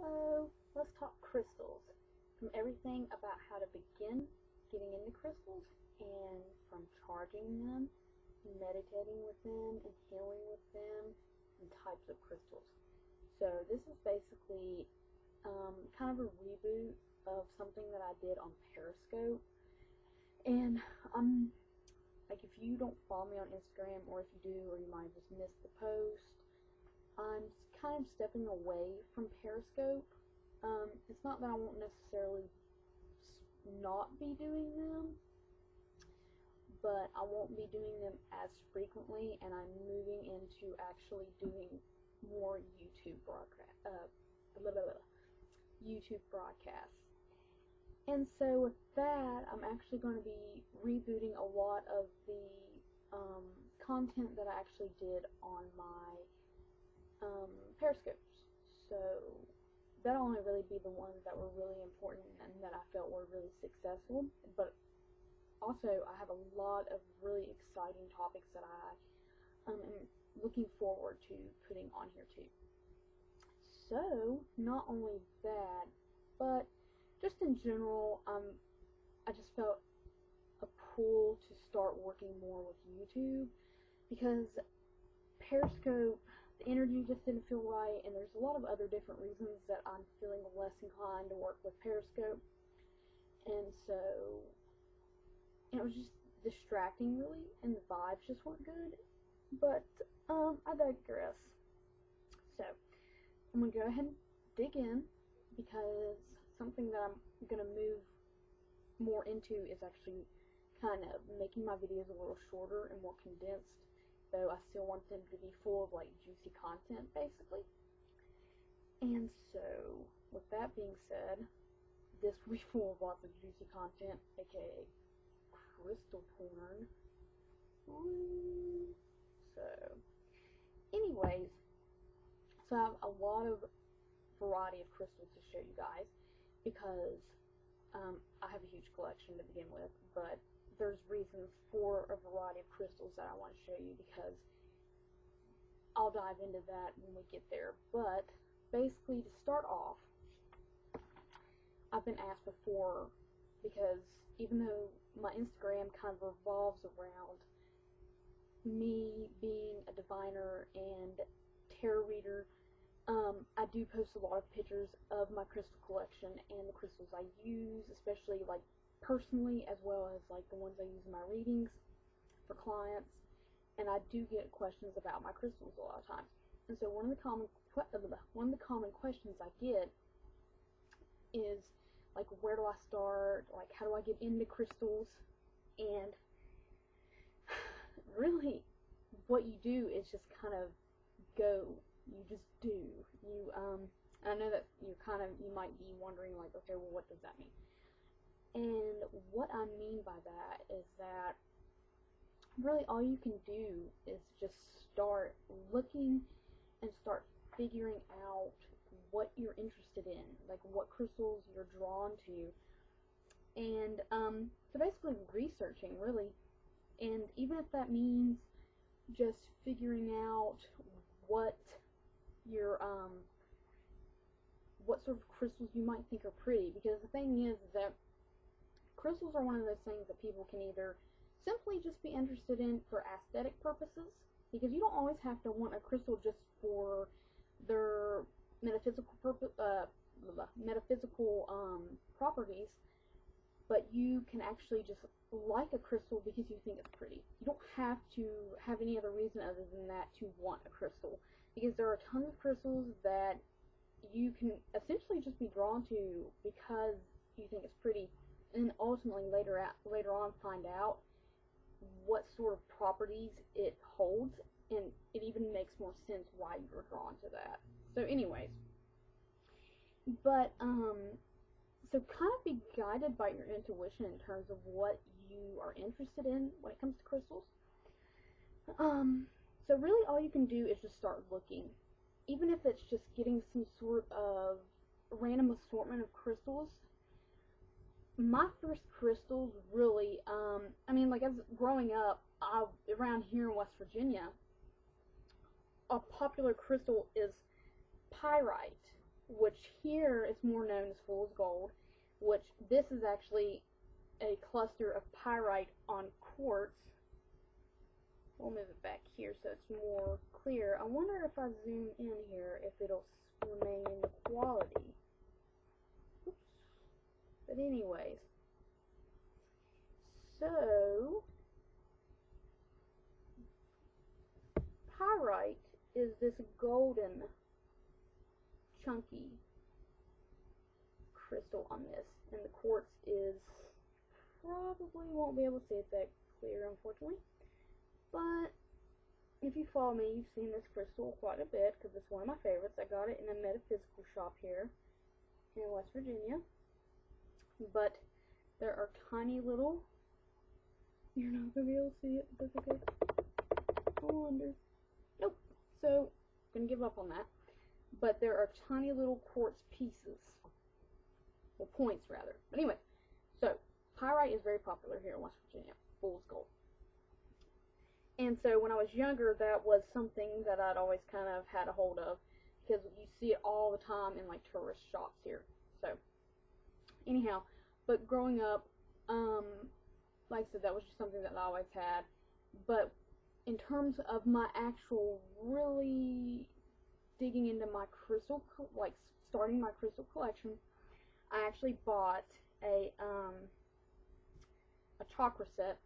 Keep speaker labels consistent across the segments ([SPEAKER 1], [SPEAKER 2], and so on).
[SPEAKER 1] Hello, let's talk crystals. From everything about how to begin getting into crystals, and from charging them, meditating with them, and healing with them, and types of crystals. So this is basically kind of a reboot of something that I did on Periscope. And like, if you don't follow me on Instagram, or if you do, or you might have just missed the post, I'm kind of stepping away from Periscope. It's not that I won't necessarily not be doing them, but I won't be doing them as frequently, and I'm moving into actually doing more YouTube broadcasts. And so with that, I'm actually going to be rebooting a lot of the content that I actually did on my Periscopes. So that'll only really be the ones that were really important and that I felt were really successful. But also, I have a lot of really exciting topics that I am looking forward to putting on here too. So, not only that, but just in general, I just felt a pull to start working more with YouTube, because Periscope, the energy just didn't feel right, and there's a lot of other different reasons that I'm feeling less inclined to work with Periscope. And so it was just distracting, really, and the vibes just weren't good. But I digress. So I'm gonna go ahead and dig in, because something that I'm gonna move more into is actually kind of making my videos a little shorter and more condensed, though I still want them to be full of like juicy content, basically. And so with that being said, this will be full of lots of juicy content, aka crystal porn. Ooh. So anyways, so I have a lot of variety of crystals to show you guys, because I have a huge collection to begin with, but there's reasons for a variety of crystals that I want to show you, because I'll dive into that when we get there. But basically, to start off, I've been asked before, because even though my Instagram kind of revolves around me being a diviner and tarot reader, I do post a lot of pictures of my crystal collection and the crystals I use, especially like personally, as well as like the ones I use in my readings for clients. And I do get questions about my crystals a lot of times. And so one of the common questions I get is like, where do I start? Like, how do I get into crystals? And really, what you do is just kind of go. You just do. I know that you might be wondering, like, okay, well, what does that mean? And what I mean by that is that really all you can do is just start looking and start figuring out what you're interested in, like what crystals you're drawn to, and so basically researching, really. And even if that means just figuring out what your what sort of crystals you might think are pretty, because the thing is that crystals are one of those things that people can either simply just be interested in for aesthetic purposes, because you don't always have to want a crystal just for their metaphysical properties, but you can actually just like a crystal because you think it's pretty. You don't have to have any other reason other than that to want a crystal, because there are tons of crystals that you can essentially just be drawn to because you think it's pretty, and ultimately later on find out what sort of properties it holds, and it even makes more sense why you were drawn to that. So anyways, but so kind of be guided by your intuition in terms of what you are interested in when it comes to crystals. So really all you can do is just start looking, even if it's just getting some sort of random assortment of crystals. My first crystals really, I mean, like, as growing up, around here in West Virginia, a popular crystal is pyrite, which here is more known as fool's gold, which this is actually a cluster of pyrite on quartz. We'll move it back here so it's more clear. I wonder if I zoom in here if it'll remain in the quality. Oops. But anyways, so pyrite is this golden chunky crystal on this, and the quartz is probably won't be able to see it that clear, unfortunately, but if you follow me, you've seen this crystal quite a bit because it's one of my favorites. I got it in a metaphysical shop here in West Virginia, but there are tiny little, you're not going to be able to see it, that's okay, I wonder, nope, so I'm going to give up on that, but there are tiny little quartz pieces, well, points rather, but anyway, so pyrite is very popular here in West Virginia, fool's gold. And so when I was younger, that was something that I'd always kind of had a hold of, because you see it all the time in like tourist shops here. So anyhow, but growing up, like I said, that was just something that I always had. But in terms of my actual really digging into my crystal, like starting my crystal collection, I actually bought a chakra set.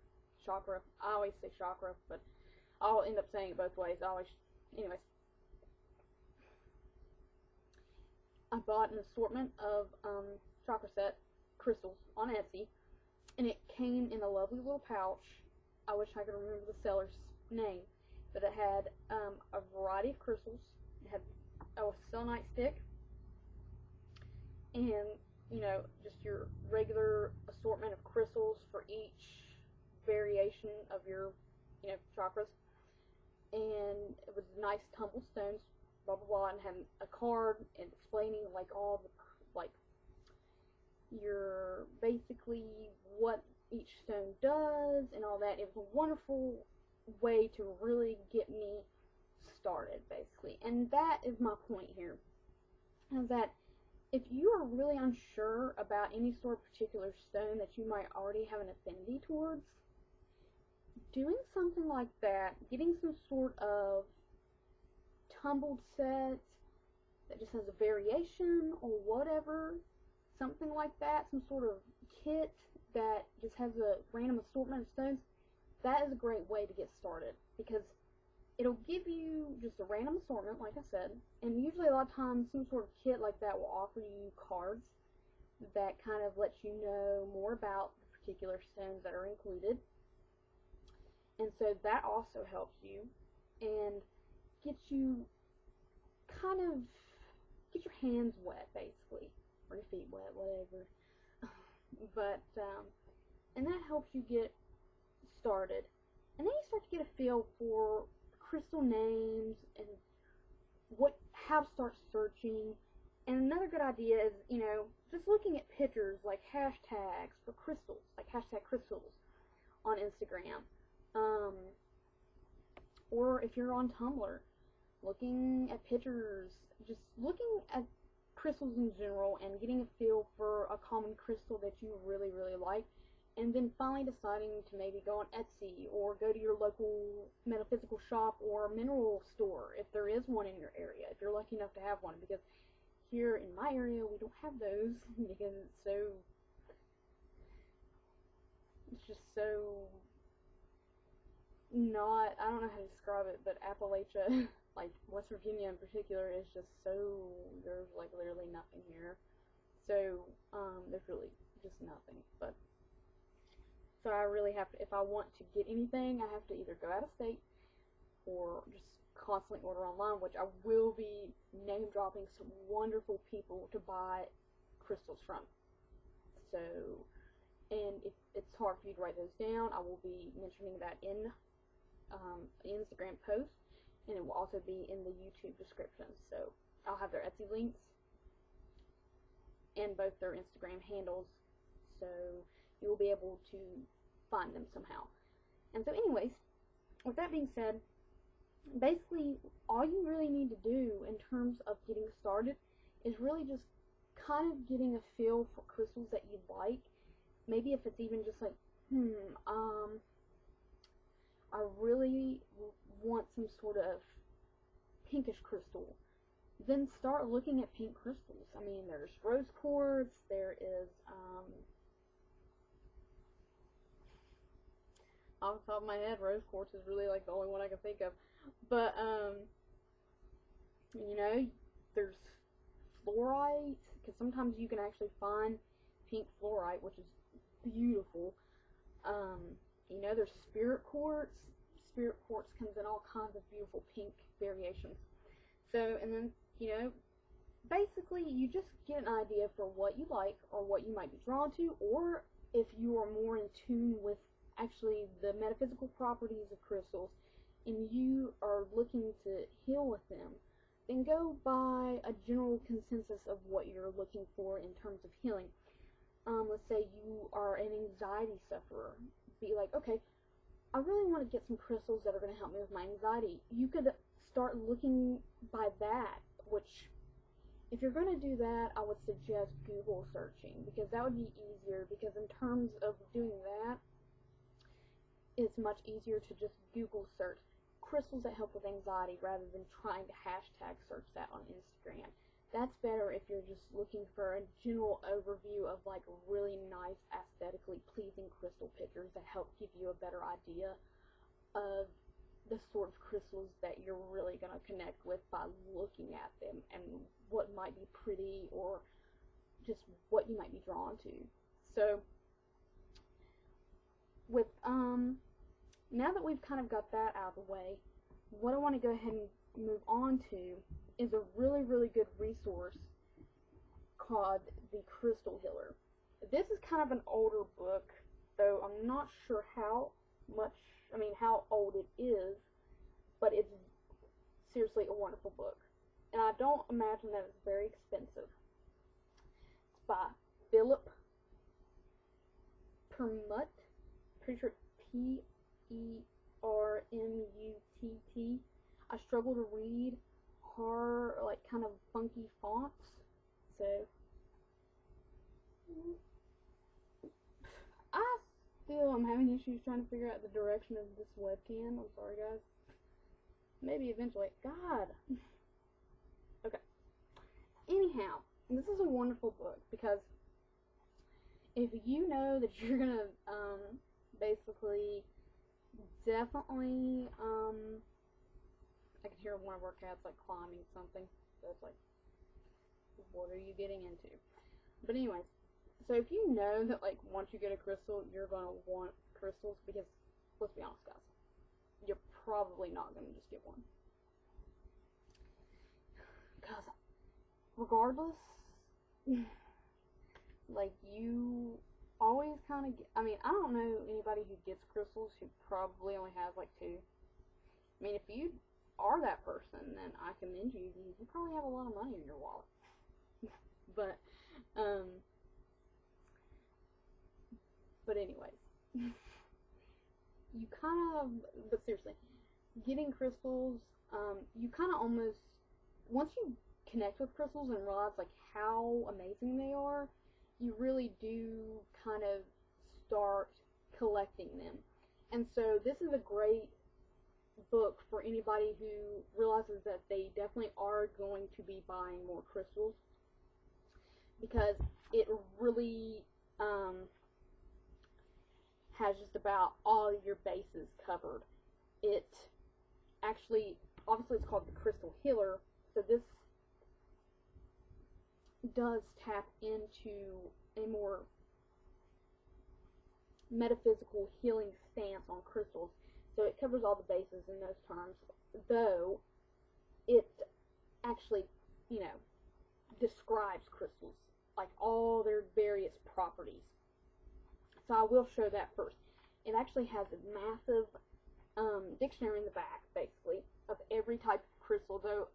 [SPEAKER 1] Chakra. I always say chakra, but I'll end up saying it both ways. Anyways. I bought an assortment of chakra set crystals on Etsy, and it came in a lovely little pouch. I wish I could remember the seller's name, but it had a variety of crystals. It had a selenite stick, and you know, just your regular assortment of crystals for each variation of your, you know, chakras, and it was nice tumbled stones, blah blah blah, and had a card and explaining like all the like your basically what each stone does and all that. It was a wonderful way to really get me started, basically, and that is my point here, is that if you are really unsure about any sort of particular stone that you might already have an affinity towards, doing something like that, getting some sort of tumbled set that just has a variation or whatever, something like that, some sort of kit that just has a random assortment of stones, that is a great way to get started, because it'll give you just a random assortment, like I said, and usually a lot of times some sort of kit like that will offer you cards that kind of let you know more about the particular stones that are included. And so that also helps you and gets you kind of, get your hands wet, basically, or your feet wet, whatever. But, and that helps you get started. And then you start to get a feel for crystal names and how to start searching. And another good idea is, you know, just looking at pictures, like hashtags for crystals, like hashtag crystals on Instagram. Or if you're on Tumblr, looking at pictures, just looking at crystals in general and getting a feel for a common crystal that you really, really like, and then finally deciding to maybe go on Etsy or go to your local metaphysical shop or mineral store if there is one in your area, if you're lucky enough to have one, because here in my area we don't have those because it's just so not, I don't know how to describe it, but Appalachia, like West Virginia in particular, is just so, there's like literally nothing here. So, there's really just nothing. But, so I really have to, if I want to get anything, I have to either go out of state or just constantly order online, which I will be name dropping some wonderful people to buy crystals from. So, and if it's hard for you to write those down, I will be mentioning that in the Instagram post, and it will also be in the YouTube description. So I'll have their Etsy links and both their Instagram handles, so you will be able to find them somehow. And so anyways, with that being said, basically all you really need to do in terms of getting started is really just kind of getting a feel for crystals that you like. Maybe if it's even just like, I really want some sort of pinkish crystal, then start looking at pink crystals. I mean, there's rose quartz, there is, off the top of my head, rose quartz is really like the only one I can think of. But, you know, there's fluorite, because sometimes you can actually find pink fluorite, which is beautiful. You know, there's spirit quartz. Spirit quartz comes in all kinds of beautiful pink variations. So, and then, you know, basically you just get an idea for what you like or what you might be drawn to, or if you are more in tune with actually the metaphysical properties of crystals and you are looking to heal with them, then go by a general consensus of what you're looking for in terms of healing. Let's say you are an anxiety sufferer. Be like, okay, I really want to get some crystals that are going to help me with my anxiety. You could start looking by that, which, if you're going to do that, I would suggest Google searching, because that would be easier, because in terms of doing that, it's much easier to just Google search crystals that help with anxiety rather than trying to hashtag search that on Instagram. That's better if you're just looking for a general overview of like really nice, aesthetically pleasing crystal pictures that help give you a better idea of the sort of crystals that you're really going to connect with by looking at them and what might be pretty or just what you might be drawn to. So with now that we've kind of got that out of the way, what I want to go ahead and move on to is a really, really good resource called The Crystal Healer. This is kind of an older book, though I'm not sure how old it is, but it's seriously a wonderful book. And I don't imagine that it's very expensive. It's by Philip Permutt. Pretty sure P-E-R-M-U-T-T. I struggle to read hard, like kind of funky fonts, so I still am having issues trying to figure out the direction of this webcam. I'm sorry, guys. Maybe eventually. God. Okay. Anyhow, this is a wonderful book, because if you know that you're gonna basically definitely I can hear one of our cats like climbing something, so it's like, what are you getting into? But anyways, so if you know that like once you get a crystal you're gonna want crystals, because let's be honest, guys, you're probably not gonna just get one, because regardless, like, you always kind of get, I mean, I don't know anybody who gets crystals who probably only has like two. I mean, if you are that person, then I commend you. You probably have a lot of money in your wallet. But anyways, you kind of, but seriously, getting crystals, you kind of almost, once you connect with crystals and realize like how amazing they are, you really do kind of start collecting them. And so this is a great book for anybody who realizes that they definitely are going to be buying more crystals, because it really has just about all your bases covered. It actually, obviously it's called The Crystal Healer, so this does tap into a more metaphysical healing stance on crystals. So it covers all the bases in those terms, though it actually, you know, describes crystals, like all their various properties. So I will show that first. It actually has a massive dictionary in the back, basically, of every type of crystal, though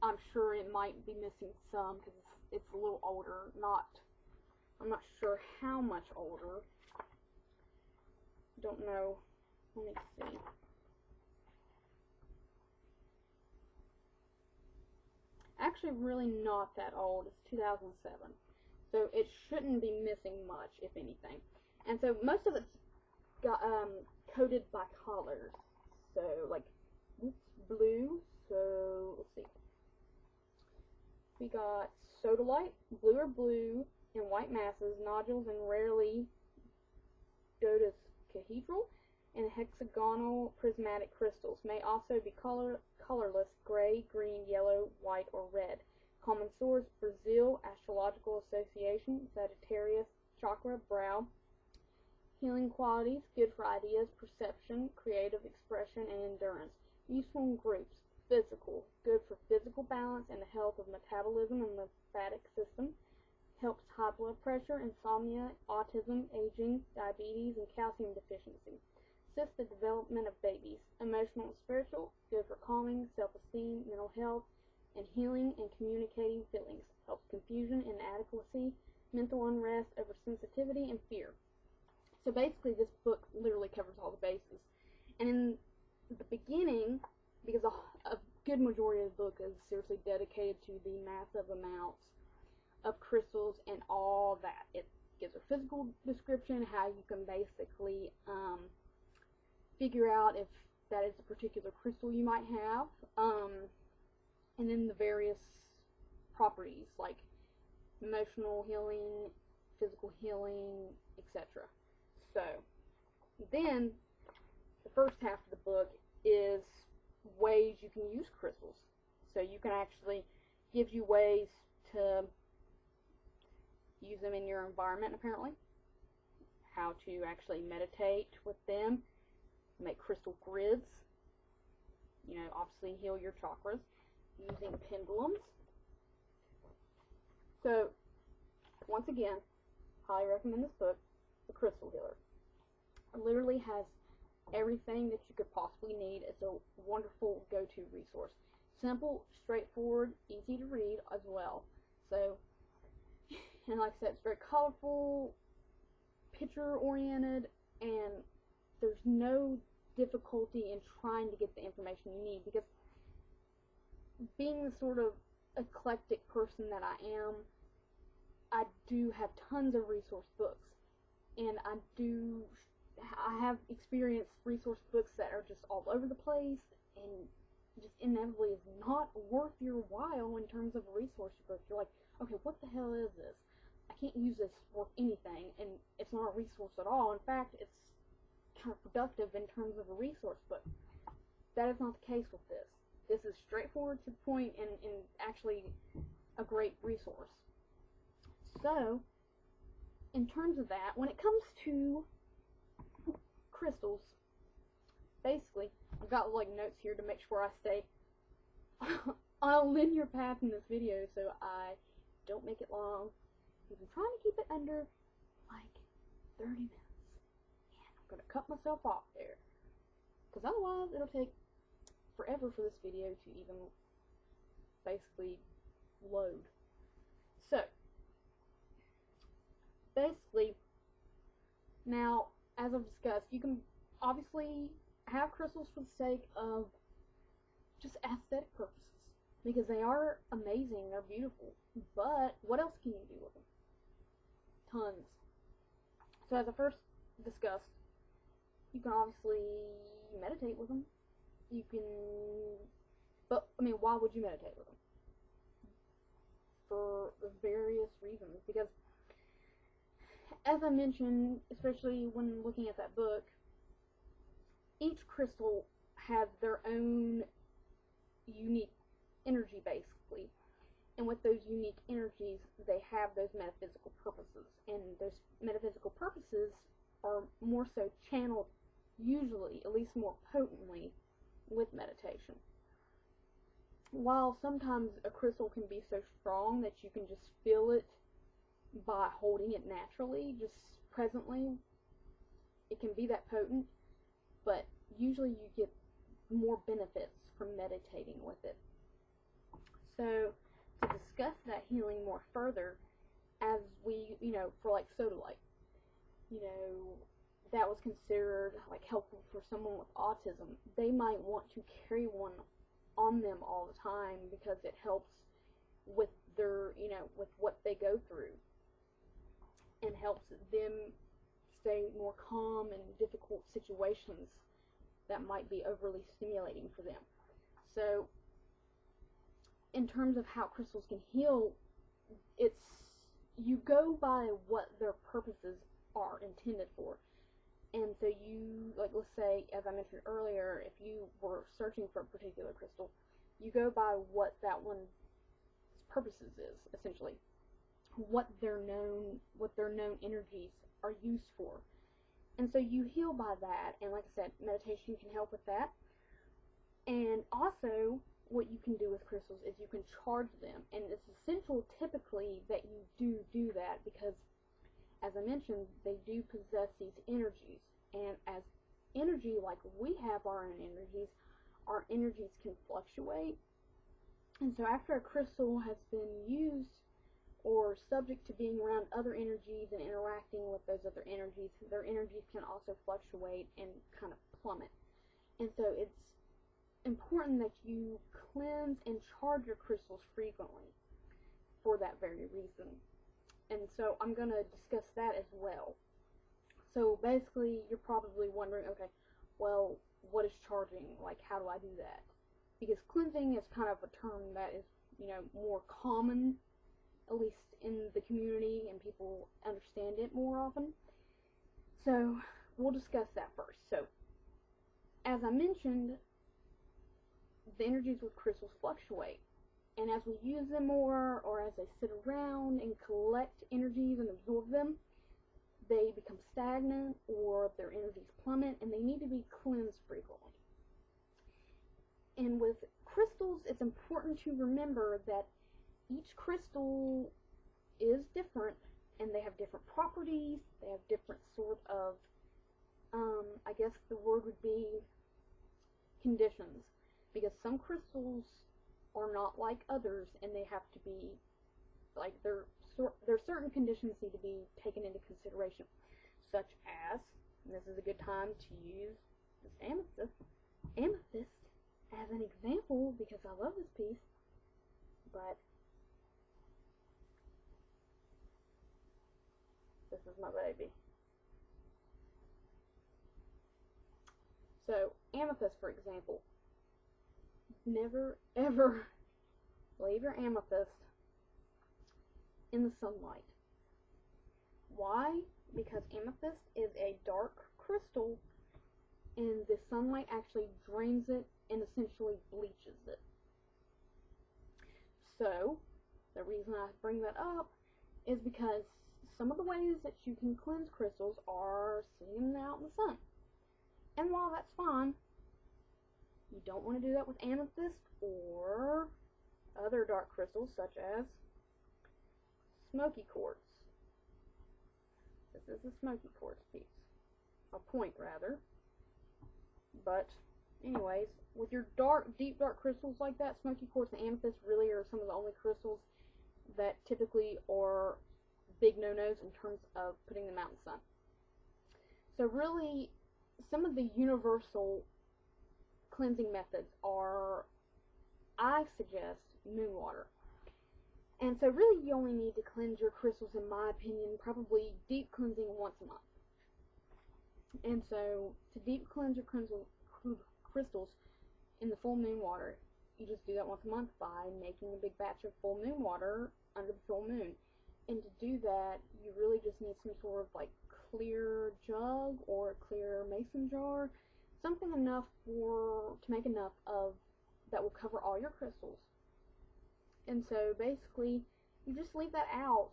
[SPEAKER 1] I'm sure it might be missing some because it's a little older. I'm not sure how much older. Don't know. Let me see. Actually, really not that old. It's 2007. So it shouldn't be missing much, if anything. And so most of it's got coded by colors. So like blue. So let's see. We got sodalite, blue or blue, in white masses, nodules, and rarely dodecahedral and hexagonal prismatic crystals. May also be colorless, gray, green, yellow, white, or red. Common source: Brazil, Astrological Association, Sagittarius, chakra, brow. Healing qualities: good for ideas, perception, creative expression, and endurance. Useful in groups: physical, good for physical balance and the health of metabolism and lymphatic system. Helps high blood pressure, insomnia, autism, aging, diabetes, and calcium deficiency. Assists the development of babies. Emotional and spiritual, good for calming, self-esteem, mental health, and healing and communicating feelings. Helps confusion, inadequacy, mental unrest, oversensitivity, and fear. So basically this book literally covers all the bases. And in the beginning, because a good majority of the book is seriously dedicated to the massive amounts of crystals and all that. It gives a physical description, how you can basically figure out if that is a particular crystal you might have, and then the various properties like emotional healing, physical healing, etc. So then the first half of the book is ways you can use crystals. So you can actually give you ways to use them in your environment, apparently. How to actually meditate with them, make crystal grids, obviously heal your chakras using pendulums. So, once again, highly recommend this book, The Crystal Healer. It literally has everything that you could possibly need. It's a wonderful go-to resource. Simple, straightforward, easy to read as well. So, and like I said, it's very colorful, picture-oriented, and there's no difficulty in trying to get the information you need, because being the sort of eclectic person that I am, I do have tons of resource books, and I have experienced resource books that are just all over the place and just inevitably is not worth your while in terms of a resource book. You're like, okay, what the hell is this? I can't use this for anything, and it's not a resource at all. In fact, it's counterproductive in terms of a resource book. That is not the case with this. This is straightforward to the point and actually a great resource. So, in terms of that, when it comes to crystals, basically, I've got like notes here to make sure I stay on a linear path in this video so I don't make it long. I'm trying to keep it under like 30 minutes. And I'm going to cut myself off there, because otherwise it'll take forever for this video to even basically load. So, basically, now, as I've discussed, you can obviously have crystals for the sake of just aesthetic purposes, because they are amazing, they're beautiful, but what else can you do with them? Tons. So as I first discussed, you can obviously meditate with them. You can, but I mean, why would you meditate with them? For various reasons, because as I mentioned, especially when looking at that book, each crystal has their own unique energy, basically. And with those unique energies, they have those metaphysical purposes. And those metaphysical purposes are more so channeled, usually, at least more potently, with meditation. While sometimes a crystal can be so strong that you can just feel it by holding it naturally, just presently, it can be that potent, but usually you get more benefits from meditating with it. So, to discuss that healing more further, as we, for like sodalite, that was considered like helpful for someone with autism. They might want to carry one on them all the time because it helps with their, with what they go through, and helps them stay more calm in difficult situations that might be overly stimulating for them. So, in terms of how crystals can heal, you go by what their purposes are intended for. And so you, like, let's say, as I mentioned earlier, if you were searching for a particular crystal, you go by what that one's purposes is, essentially. What their known energies are used for. And so you heal by that, and like I said, meditation can help with that. And also, what you can do with crystals is you can charge them, and it's essential typically that you do that, because as I mentioned, they do possess these energies, and as energy, like we have our energies can fluctuate. And so after a crystal has been used or subject to being around other energies and interacting with those other energies, their energies can also fluctuate and kind of plummet. And so it's important that you cleanse and charge your crystals frequently for that very reason. And so I'm going to discuss that as well. So basically, you're probably wondering, okay, well, what is charging? Like, how do I do that? Because cleansing is kind of a term that is, more common, at least in the community, and people understand it more often. So we'll discuss that first. So, as I mentioned, the energies with crystals fluctuate. And as we use them more, or as they sit around and collect energies and absorb them, they become stagnant, or their energies plummet, and they need to be cleansed frequently. And with crystals, it's important to remember that each crystal is different, and they have different properties, they have different sort of, I guess the word would be conditions, because some crystals are not like others, and they have to be, like, there's certain conditions need to be taken into consideration, such as, and this is a good time to use this amethyst as an example, because I love this piece, but this is my baby. So, amethyst, for example, never ever leave your amethyst in the sunlight. Why? Because amethyst is a dark crystal, and the sunlight actually drains it and essentially bleaches it. So, the reason I bring that up is because some of the ways that you can cleanse crystals are seeing them out in the sun. And while that's fine, you don't want to do that with amethyst or other dark crystals such as smoky quartz. This is a smoky quartz piece. A point, rather. But, anyways, with your deep dark crystals like that, smoky quartz and amethyst really are some of the only crystals that typically are big no-nos in terms of putting them out in the sun. So really, some of the universal cleansing methods are, I suggest, moon water. And so really you only need to cleanse your crystals, in my opinion, probably deep cleansing once a month. And so to deep cleanse your crystals in the full moon water, you just do that once a month by making a big batch of full moon water under the full moon. And to do that, you really just need some sort of like clear jug or a clear mason jar, something enough to make enough of that will cover all your crystals. And so basically, you just leave that out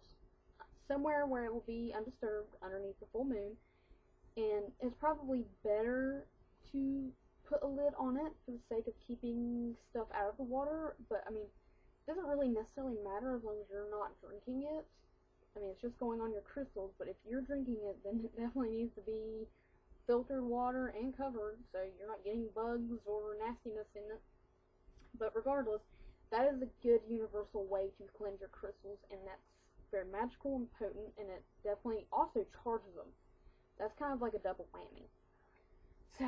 [SPEAKER 1] somewhere where it will be undisturbed underneath the full moon. And it's probably better to put a lid on it for the sake of keeping stuff out of the water. But I mean, it doesn't really necessarily matter as long as you're not drinking it. I mean, it's just going on your crystals, but if you're drinking it, then it definitely needs to be filtered water and covered, so you're not getting bugs or nastiness in it. But regardless, that is a good universal way to cleanse your crystals, and that's very magical and potent, and it definitely also charges them. That's kind of like a double whammy. So,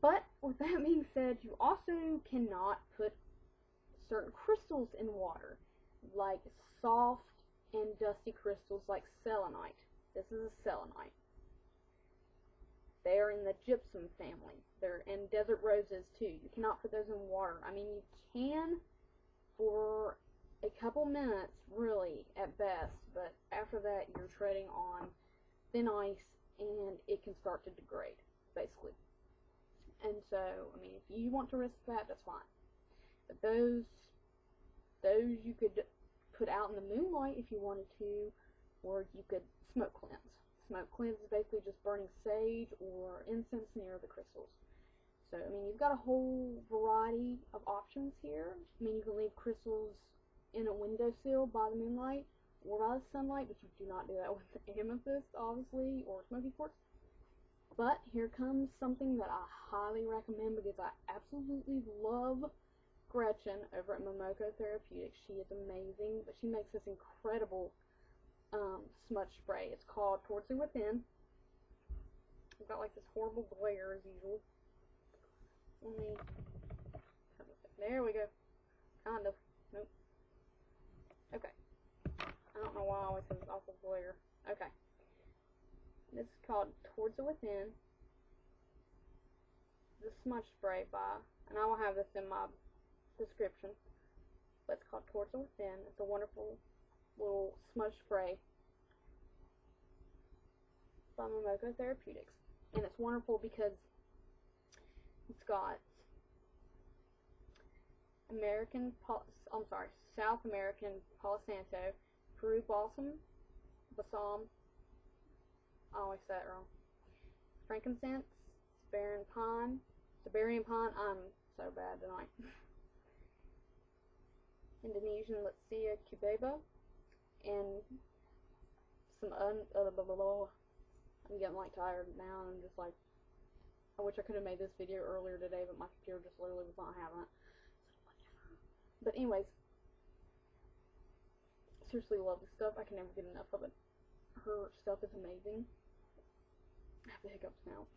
[SPEAKER 1] but with that being said, you also cannot put certain crystals in water. like soft and dusty crystals like selenite. This is a selenite. They are in the gypsum family. They're in desert roses too. You cannot put those in water. I mean, you can for a couple minutes, really, at best, but after that, you're treading on thin ice and it can start to degrade, basically. And so, I mean, if you want to risk that, that's fine. But those you could put out in the moonlight if you wanted to, or you could smoke cleanse. Smoke cleanse is basically just burning sage or incense near the crystals. So, I mean, you've got a whole variety of options here. I mean, you can leave crystals in a windowsill by the moonlight or by the sunlight, but you do not do that with amethyst, obviously, or smoky quartz. But here comes something that I highly recommend because I absolutely love Gretchen over at Momoko Therapeutics. She is amazing, but she makes this incredible smudge spray. It's called Towards the Within. I've got like this horrible glare as usual. Let me, there we go. Kind of. Nope. Okay. I don't know why I always have this awful glare. Okay. This is called Towards the Within. The smudge spray by, and I will have this in my description, but it's called Towards the Within. It's a wonderful little smudge spray by Momoko Therapeutics, and it's wonderful because it's got South American Palo Santo, Peru balsam, balsam, I always say it wrong, frankincense, Siberian pine, I'm so bad tonight, Indonesian Litsea cubeba, and some I'm getting like tired now, and I'm just like, I wish I could have made this video earlier today, but my computer just literally was not having it. But anyways, seriously love this stuff. I can never get enough of it. Her stuff is amazing. I have the hiccups now.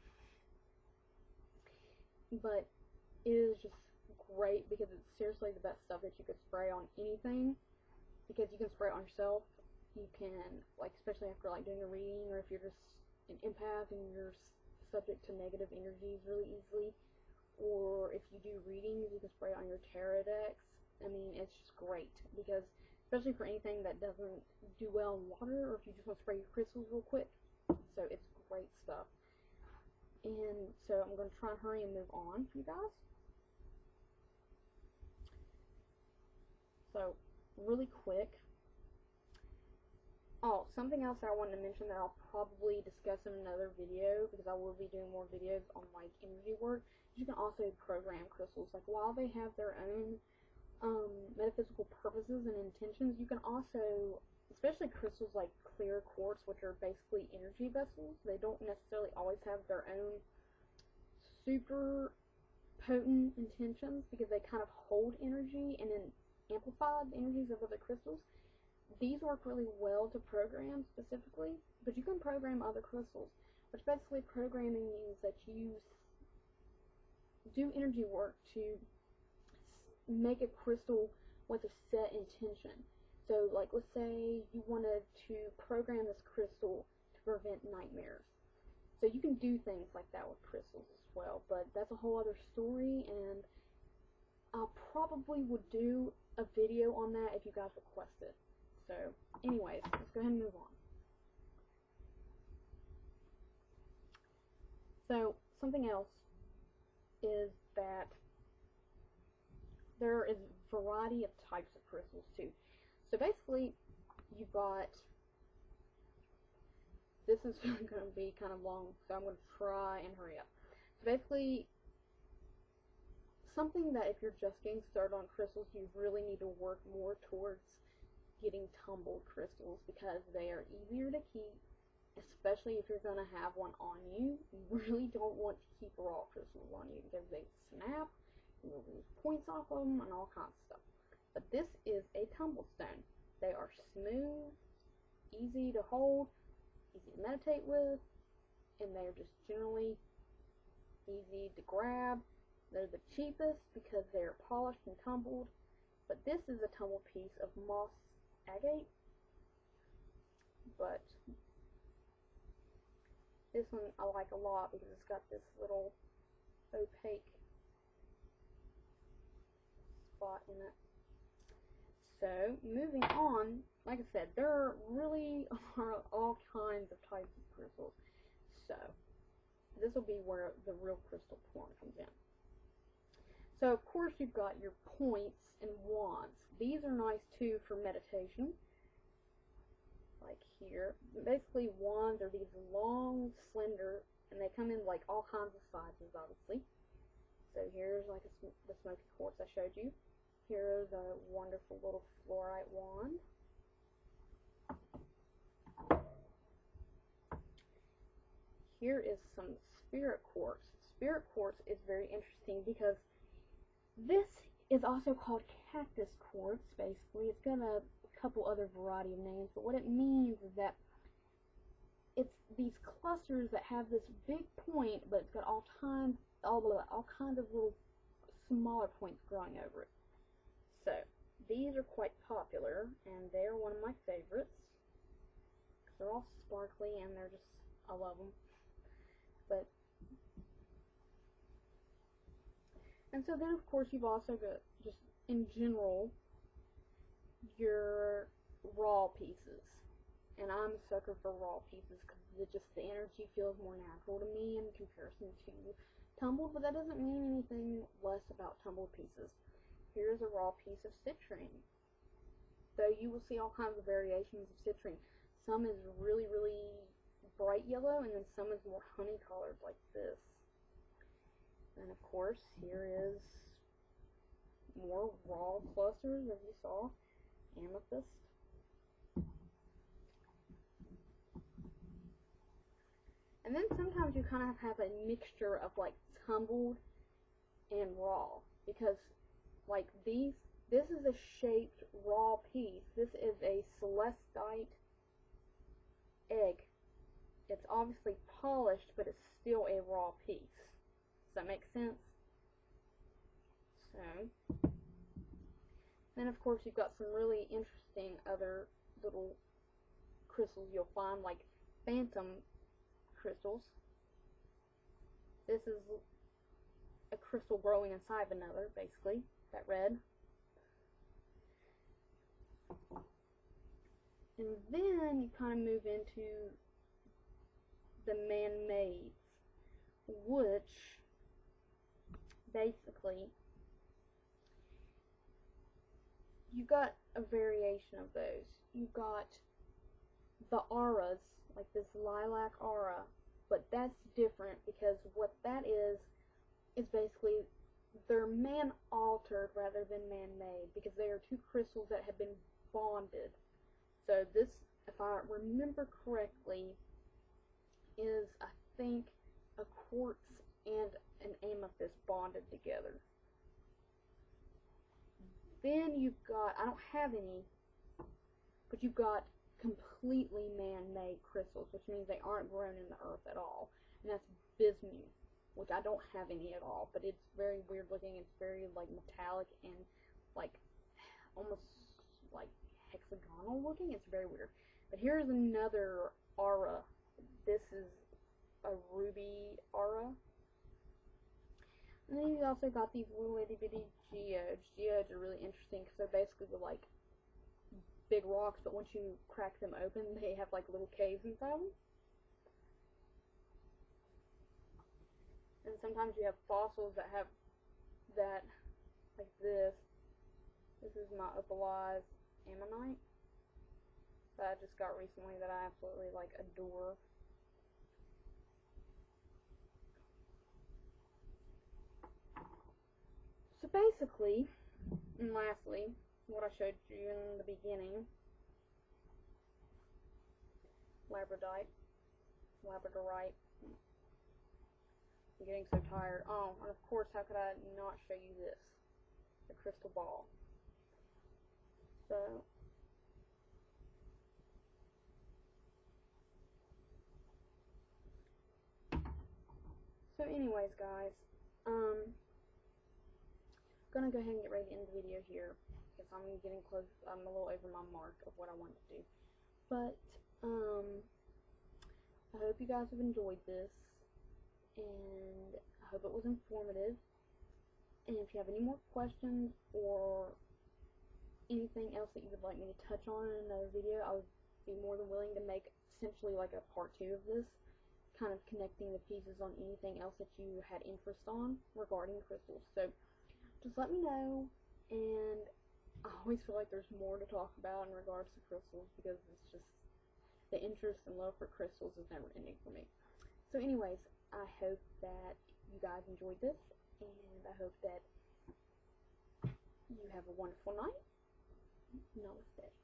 [SPEAKER 1] But it is just great because it's seriously the best stuff that you could spray on anything. Because you can spray it on yourself. You can, like, especially after like doing a reading, or if you're just an empath and you're subject to negative energies really easily, or if you do readings, you can spray it on your tarot decks. I mean, it's just great because, especially for anything that doesn't do well in water, or if you just want to spray your crystals real quick. So it's great stuff. And so I'm going to try and hurry and move on, you guys. So, really quick. Oh, something else that I wanted to mention that I'll probably discuss in another video, because I will be doing more videos on like energy work. You can also program crystals. Like, while they have their own metaphysical purposes and intentions, you can also, especially crystals like clear quartz, which are basically energy vessels, they don't necessarily always have their own super potent intentions because they kind of hold energy and then amplify the energies of other crystals. These work really well to program specifically, but you can program other crystals, which basically programming means that you do energy work to make a crystal with a set intention. So, like, let's say you wanted to program this crystal to prevent nightmares. So you can do things like that with crystals as well, but that's a whole other story, and I probably would do a video on that if you guys request it. So, anyways, let's go ahead and move on. So, something else is that there is a variety of types of crystals too. So basically, you've got, this is going to be kind of long, so I'm going to try and hurry up. So basically, something that if you're just getting started on crystals, you really need to work more towards getting tumbled crystals, because they are easier to keep, especially if you're going to have one on you. You really don't want to keep raw crystals on you because they snap, you'll lose points off of them, and all kinds of stuff. But this is a tumble stone. They are smooth, easy to hold, easy to meditate with, and they're just generally easy to grab. They're the cheapest because they're polished and tumbled, But this is a tumbled piece of moss agate. But this one I like a lot because it's got this little opaque spot in it. So, moving on, like I said, there really are all kinds of types of crystals. So, this will be where the real crystal porn comes in. So, of course, you've got your points and wands. These are nice, too, for meditation. Like here. Basically, wands are these long, slender, and they come in, like, all kinds of sizes, obviously. So, here's, like, the smoky quartz I showed you. Here is a wonderful little fluorite wand. Here is some spirit quartz. Spirit quartz is very interesting because this is also called cactus quartz, basically. It's got a couple other variety of names, but what it means is that it's these clusters that have this big point, but it's got all kinds of little smaller points growing over it. So, these are quite popular, and they're one of my favorites. They're all sparkly, and they're just, I love them. But, and so then, of course, you've also got, just in general, your raw pieces. And I'm a sucker for raw pieces, because the energy feels more natural to me in comparison to tumbled, but that doesn't mean anything less about tumbled pieces. Here's a raw piece of citrine. Though you will see all kinds of variations of citrine. Some is really, really bright yellow, and then some is more honey colored like this. And of course, here is more raw clusters, as you saw. Amethyst. And then sometimes you kind of have a mixture of like tumbled and raw, because like this is a shaped raw piece. This is a celestite egg. It's obviously polished, but it's still a raw piece. Does that make sense? So, then of course you've got some really interesting other little crystals you'll find, like phantom crystals. This is a crystal growing inside of another, basically, that red. And then you kind of move into the man-mades, which basically you got a variation of those. You got the auras, like this lilac aura, but that's different because what that is basically they're man-altered rather than man-made, because they are two crystals that have been bonded. So this, if I remember correctly, is, I think, a quartz and an amethyst bonded together. Then you've got, I don't have any, but you've got completely man-made crystals, which means they aren't grown in the earth at all. And that's bismuth, which I don't have any at all, but it's very weird looking. It's very like metallic and like almost like hexagonal looking. It's very weird. But here's another aura. This is a ruby aura. And then you also got these little itty bitty geodes. Geodes are really interesting because they're basically like big rocks, but once you crack them open, they have like little caves inside them. And sometimes you have fossils that have that, like this. This is my opalized ammonite that I just got recently that I absolutely like adore. So basically, and lastly, what I showed you in the beginning, labradorite. I'm getting so tired. Oh, and of course, how could I not show you this? The crystal ball. So anyways, guys, gonna go ahead and get ready to end the video here, because because I'm getting close. I'm a little over my mark of what I want to do. But I hope you guys have enjoyed this, and I hope it was informative. And if you have any more questions or anything else that you would like me to touch on in another video, I would be more than willing to make essentially like a part 2 of this, kind of connecting the pieces on anything else that you had interest on regarding crystals. So just let me know, and I always feel like there's more to talk about in regards to crystals, because it's just, the interest and love for crystals is never ending for me. So anyways, I hope that you guys enjoyed this, and I hope that you have a wonderful night. Namaste.